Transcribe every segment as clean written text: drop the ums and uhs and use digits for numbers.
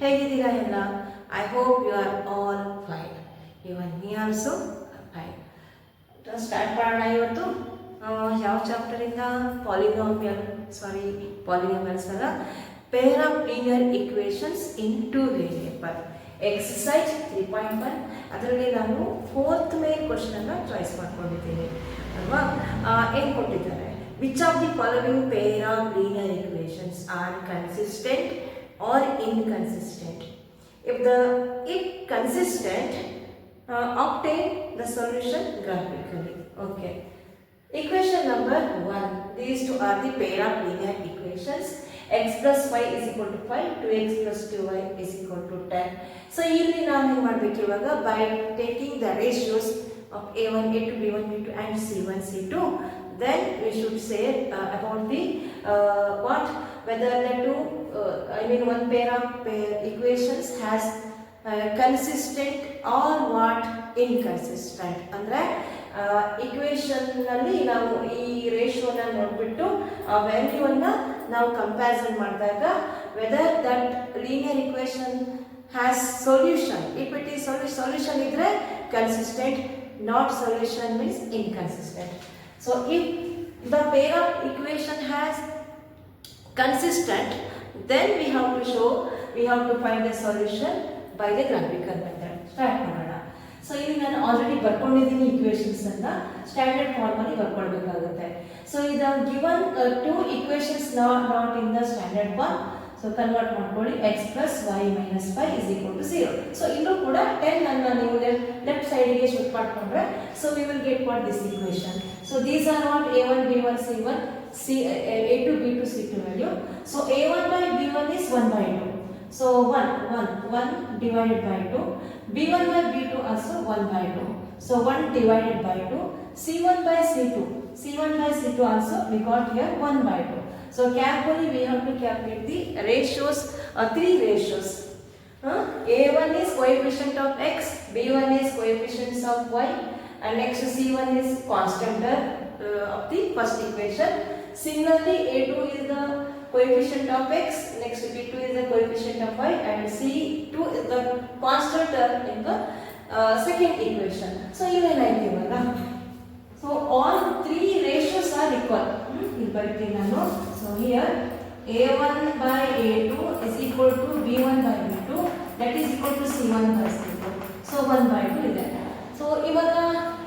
ಹೇಗಿದ್ದೀರಾ ಎಲ್ಲ? I hope you are all fine. Even me also fine. Start ಮಾಡೋಣ ಇವತ್ತು. ಯಾವ ಚಾಪ್ಟರಿಂದ? ಪಾಲಿನಾಮಿಯಲ್ಸ್ ಅಲ್ಲ, pair of linear equations in two variables, exercise 3.1. ಅದರಲ್ಲಿ ನಾನು 4th ಮೇನ್ ಕ್ವಶನನ್ನು ಚಾಯ್ಸ್ ಮಾಡ್ಕೊಂಡಿದ್ದೀನಿ ಅಲ್ವಾ. ಏನು ಕೊಟ್ಟಿದ್ದಾರೆ? Which of the following pair of linear equations are consistent or inconsistent? If consistent, obtain the solution graphically. Okay. Equation number 1. These two are the pair of linear equations. X plus y is equal to 5, 2x plus 2y is equal to 10. So ಇಲ್ಲಿ ನಾವು ಏನು ಮಾಡಬೇಕು ಇವಾಗ? By taking the ratios of a1, a2, b1, b2 and c1, c2, then we should say about the what, whether the two one pair of equations has consistent or what inconsistent. ಅಂದ್ರೆ equation ನಲ್ಲಿ ನಾವು ಈ ರೇಷಿಯೋನ ನೋಡ್ಬಿಟ್ಟು ಆ ವ್ಯಾಲ್ಯೂವನ್ನ ನಾವು comparison ಮಾಡಿದಾಗ whether that linear equation has solution. If it is solution ಇದ್ರೆ consistent, not solution means inconsistent. So if the pair of equation has consistent, then we have to find the solution by the graphical method. Start ಮಾಡೋಣ. So ಇಲ್ಲಿ ನಾನು already ಬರ್ಕೊಂಡಿದ್ದೀನಿ equations ಅನ್ನ standard form ಅಲ್ಲಿ ಬರ್ಕೊಳ್ಬೇಕಾಗುತ್ತೆ. So ಇದು given two equations not in the standard form. So convert ಮಾಡ್ಕೊಳ್ಳಿ. x plus y minus 5 is equal to 0. So ಇಲ್ಲೂ ಕೂಡ 10 ಅನ್ನ ನೀವು ಲೆಫ್ಟ್ ಸೈಡ್ಗೆ ಶಿಫ್ಟ್ ಮಾಡ್ಕೊಂಡ್ರೆ so we will get what this equation. So these are what a1, b1, c1, a2, b2, c2 value. So a1 by b1 is 1 by 2. So 1 divided by 2. b1 by b2 also 1 by 2. So 1 divided by 2. c1 by c2 also we got here 1 by 2. So carefully we have to calculate the ratios, three ratios. A1 is coefficient of x, b1 is coefficients of y, and next c1 is constant of the first equation. Similarly, a2 is the coefficient of x, next b2 is the coefficient of y, and c2 is the constant in the second equation. So so all three ratios are equal. So here a1 by a2 is equal to b1 by b2, that is equal to c1 by c2. So 1 by 2 is that. So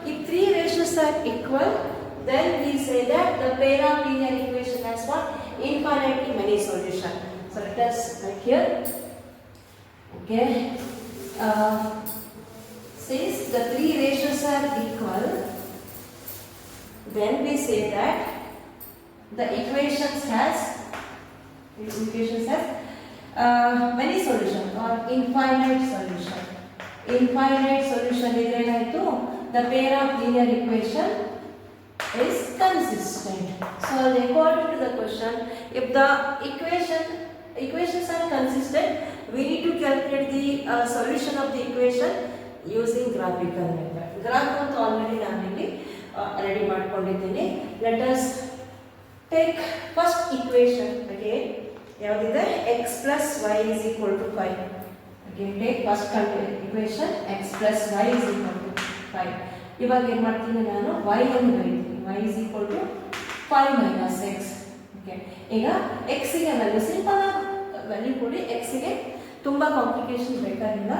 if three ratios are equal, then we say that the pair of linear equation has what? Infinitely many solutions. So let us write here. Okay. Since the three ratios are equal, then we say that the equations has many solutions or infinite solution. Infinite solution is the pair of linear equation is consistent. So according to the question, if the equations are consistent, we need to calculate the solution of the equation using graphical method. Graph already ready ಮಾಡ್ಕೊಂಡಿದ್ದೀನಿ. Let us take first equation again. ಯಾವ್ದಿದೆ? x plus y is equal to 5. Again take first equation, x plus y is equal to 5. ಇವಾಗ ಏನು ಮಾಡ್ತೀನಿ ನಾನು? y ಅನ್ನು ಬರೀತೀನಿ. y is equal to 5 minus x. Okay, ಈಗ x ಗೆ value simple value ಕೊಡಿ. x ಗೆ ತುಂಬಾ ಕಾಂಪ್ಲಿಕೇಶನ್ ಬೇಕಾಗಿಲ್ಲ.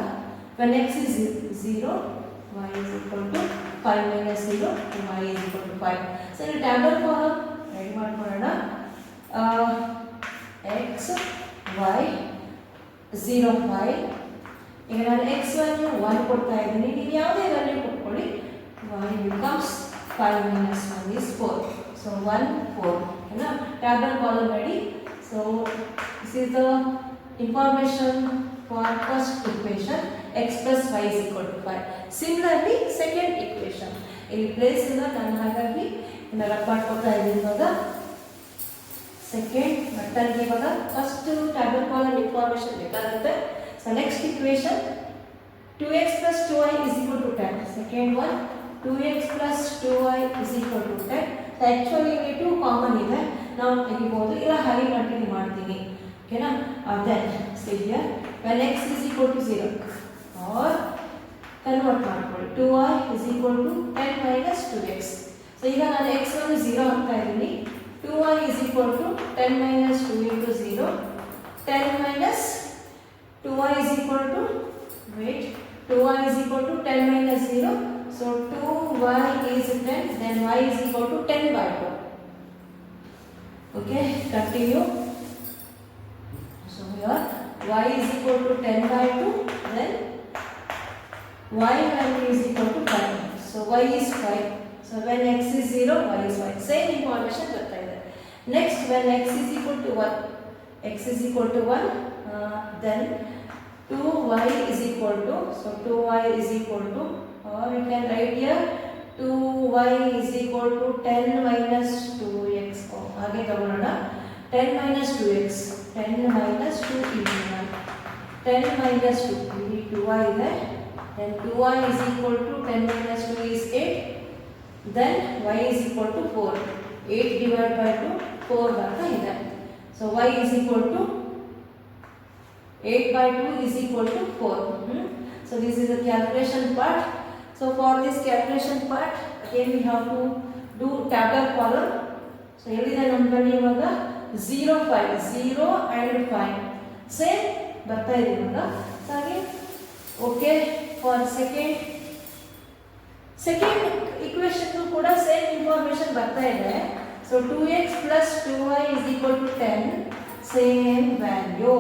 when x is 0, y is equal to 5 minus 0, y is equal to 5. So in table form ready ಮಾಡ್ಕೊಳ್ಳೋಣ. x y 0 5. ಈಗ ನಾನು x value 1 ಕೊಡ್ತಾ ಇದ್ದೀನಿ. ನೀವು ಯಾವುದೇ value ಕೊಟ್ಕೊಳ್ಳಿ. y becomes 5 minus 1 is 4. So 1 4. Okay, table column ready. So this is the information for first equation. X plus y is equal to 5. Similarly, second equation. ಇಲ್ಲಿ place ಇಲ್ಲ, ನಾನು ಹಾಗಾಗಿ ರಬ್ ಮಾಡ್ಕೊಳ್ತಾ ಇದ್ದೀನಿ. ಇವಾಗ ಸೆಕೆಂಡ್ ಬಟ್ಟನ್ಗೆ ಇವಾಗ ಫಸ್ಟ್ ಟೇಬಲ್ ಕಾಲಮ್ ಇನ್ಫಾರ್ಮೇಶನ್ ಬೇಕಾಗುತ್ತೆ. So next equation 2x plus 2y is equal to 10. Second one 2x plus 2y is equal to 10. So actually ಇಲ್ಲಿ 2 ಕಾಮನ್ ಇದೆ, ನಾವು ತೆಗಿಬಹುದು. ಇಲ್ಲ ಹಾಗೆ ಕಂಟಿನ್ಯೂ ಮಾಡ್ತೀನಿ. ಓಕೆನಾ? then see here when x is equal to 0 or convert ಮಾಡ್ಕೊಳ್ಳಿ 2y is equal to 10 minus 2x. So ಈಗ ನಾನು x ಅನ್ನು 0 ಹಾಕ್ತಾ ಇದ್ದೀನಿ. 2y is equal to 10 minus 2 into 0. 10 minus 2y is equal to, wait, 2y is equal to 10 minus 0. So 2y is 10, then y is equal to 10 by 2. Okay, continue. So here y is equal to 10 by 2, then y value is equal to 5. So y is 5. So when x is 0, y is 5. Same information ಬರ್ತಾ ಇದೆ. Next, when x is equal to 1, x is equal to 1, then 2y is equal to, so 2y is equal to, or you can write here 2y is equal to 10 minus 2x. ಹಾಗೆ ತಗೊಳ್ಳೋಣ. 10 minus 2x, 10 minus 2 into 1, 10 minus 2, ಇಲ್ಲಿ 2y ಇದೆ. Then 2y is equal to 10 minus 2 is 8. Then y is equal to 4. 8 divided by 2, 4 ಬರ್ತಾ ಇದೆ. So y is equal to 8 by 2 is equal to 4. So this is the calculation part. So for this calculation part, again we have to do tabular column. So ಎಲ್ಲಿದೆ ನಮ್ಮಲ್ಲಿ ಇವಾಗ 0 5 0 and 5 same ಬರ್ತಾ ಇದೆ ಇವಾಗ. ಹಾಗೆ okay for second equation ಕೂಡ same information ಬರ್ತಾ ಇದೆ. So 2x plus 2y is equal to 10, same value.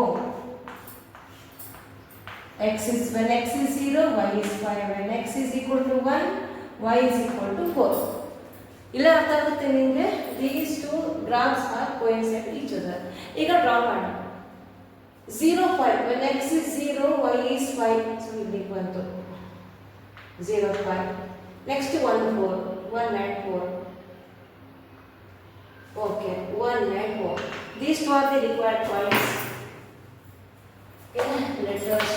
When x is 0, y is 5. When x is equal to 1, y is equal to 4. ಇಲ್ಲ ಅರ್ಥ ಆಗುತ್ತೆ ನಿಮಗೆ. These two graphs are coincide each other. ಈಗ draw ಮಾಡೋಣ. 0 5, when x is 0, y is 5. So ಇಲ್ಲಿ ಬಂತು 0 5. Next 1 4, 1 and 4. Okay, 1 and 4. These two are the required points. Okay, let us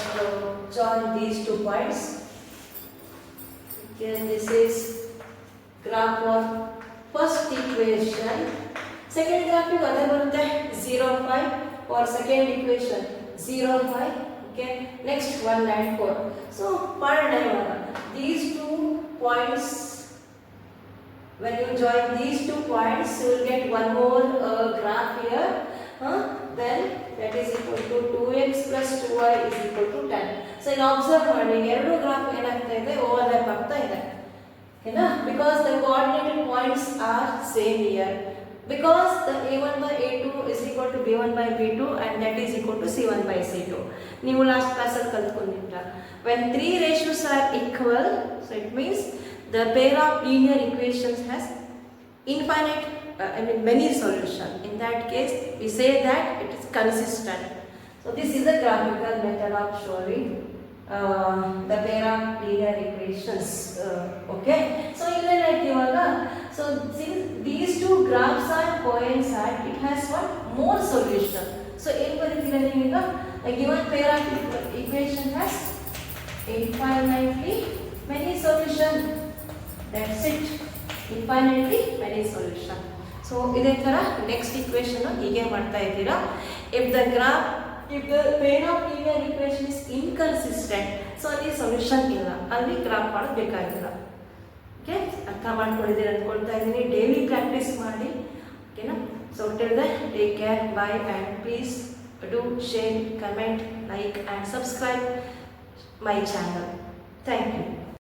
join these 2 points. Okay, this is graph for first equation. Second graph is other barutte 0 5 for second equation 0 5. Okay, next 1 and 4. So padana ivaga these 2 points, when you join these 2 points you will get one more graph here. Then that is equal to 2x plus 2y is equal to 10. So in observe ಮಾಡಿ ಎರಡು graph ಏನಾಗ್ತಾ ಇದೆ overlap ಆಗ್ತಾ ಇದೆ. ಓಕೆನಾ? Because the coordinated points are same here. Because the a1 by a2 is equal to b1 by b2 and that is equal to c1 by c2. ನೀವು last class ಅಲ್ಲಿ ಕಲ್ತ್ಕೊಂಡಿದ್ದೀರಾ. When 3 ratios are equal, so it means the pair of linear equations has infinite many solutions. In that case we say that it is consistent. So this is a graphical method of showing the pair of linear equations. Okay, so so since these two graphs are coincide, it has what more solution. So a given pair of equation has infinitely many solution. That's it, infinitely many solution. So ಇದೇ ತರ next equation ಹೀಗೆ ಮಾಡ್ತಾ ಇದ್ದೀರಾ. if the pair of linear equation is inconsistent, so ಅಲ್ಲಿ solution ಇಲ್ಲ, ಅಲ್ಲಿ graph ಮಾಡೋದು ಬೇಕಾಗಿಲ್ಲ. ಓಕೆ, ಅರ್ಥ ಮಾಡ್ಕೊಂಡಿದ್ದೀರ ಅಂದ್ಕೊಳ್ತಾ ಇದ್ದೀನಿ. ಡೈಲಿ ಪ್ರಾಕ್ಟೀಸ್ ಮಾಡಿ. ಓಕೆನಾ? So till then take care, bye, and please do share, comment, like and subscribe my channel. Thank you.